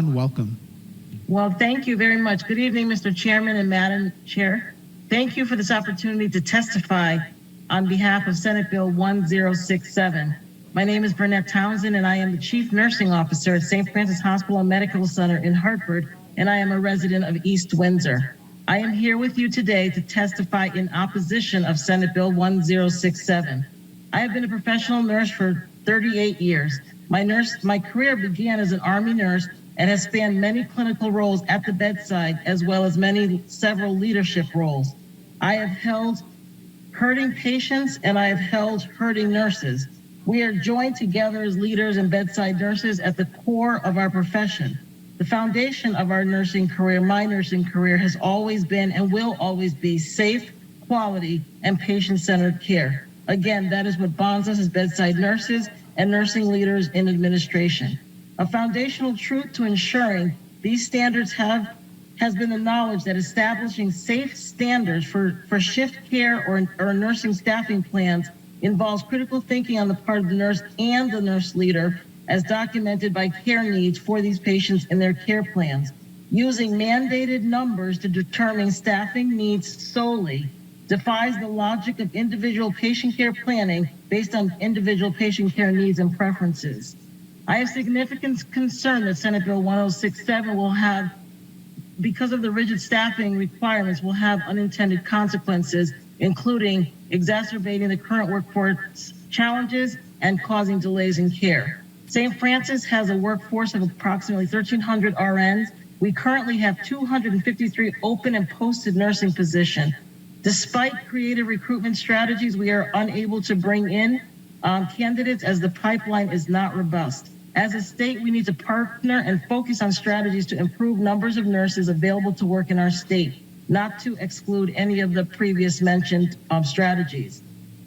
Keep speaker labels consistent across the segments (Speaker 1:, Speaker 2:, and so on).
Speaker 1: everyone. Welcome.
Speaker 2: Well, thank you very much. Good evening, Mr. Chairman and Madam Chair. Thank you for this opportunity to testify on behalf of Senate Bill 1067. My name is Vernette Townsend, and I am the Chief Nursing Officer at St. Francis Hospital and Medical Center in Hartford, and I am a resident of East Windsor. I am here with you today to testify in opposition of Senate Bill 1067. I have been a professional nurse for 38 years. My career began as an Army nurse and has spanned many clinical roles at the bedside, as well as several leadership roles. I have held hurting patients and I have held hurting nurses. We are joined together as leaders and bedside nurses at the core of our profession. The foundation of our nursing career, my nursing career, has always been and will always be safe, quality, and patient-centered care. Again, that is what bonds us as bedside nurses and nursing leaders in administration. A foundational truth to ensuring these standards has been the knowledge that establishing safe standards for shift care or nursing staffing plans involves critical thinking on the part of the nurse and the nurse leader, as documented by care needs for these patients in their care plans. Using mandated numbers to determine staffing needs solely defies the logic of individual patient care planning based on individual patient care needs and preferences. I have significant concern that Senate Bill 1067 will have, because of the rigid staffing requirements, will have unintended consequences, including exacerbating the current workforce challenges and causing delays in care. St. Francis has a workforce of approximately 1,300 RNs. We currently have 253 open and posted nursing positions. Despite creative recruitment strategies, we are unable to bring in candidates as the pipeline is not robust. As a state, we need to partner and focus on strategies to improve numbers of nurses available to work in our state, not to exclude any of the previous mentioned strategies.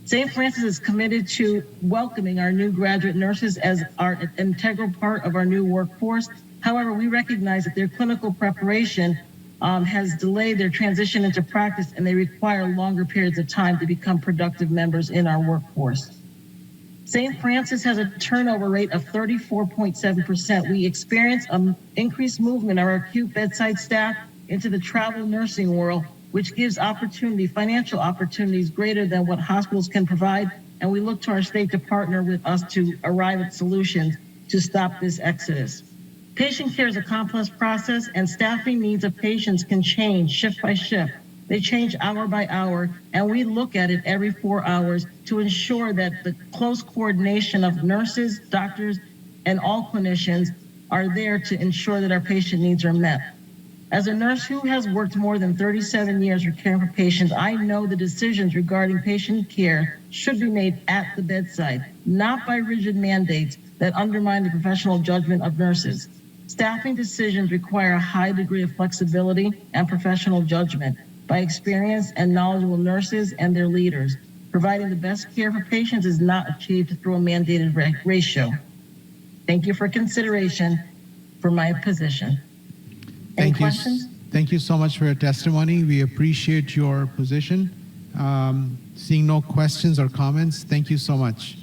Speaker 2: St. Francis is committed to welcoming our new graduate nurses as our integral part of our new workforce. However, we recognize that their clinical preparation has delayed their transition into practice, and they require longer periods of time to become productive members in our workforce. St. Francis has a turnover rate of 34.7%. We experience an increased movement of our acute bedside staff into the travel nursing world, which gives financial opportunities greater than what hospitals can provide, and we look to our state to partner with us to arrive at solutions to stop this exodus. Patient care is a complex process, and staffing needs of patients can change shift by shift. They change hour by hour, and we look at it every 4 hours to ensure that the close coordination of nurses, doctors, and all clinicians are there to ensure that our patient needs are met. As a nurse who has worked more than 37 years for caring for patients, I know the decisions regarding patient care should be made at the bedside, not by rigid mandates that undermine the professional judgment of nurses. Staffing decisions require a high degree of flexibility and professional judgment by experienced and knowledgeable nurses and their leaders. Providing the best care for patients is not achieved through a mandated ratio. Thank you for consideration for my position. Any questions?
Speaker 1: Thank you so much for your testimony. We appreciate your position. Seeing no questions or comments, thank you so much.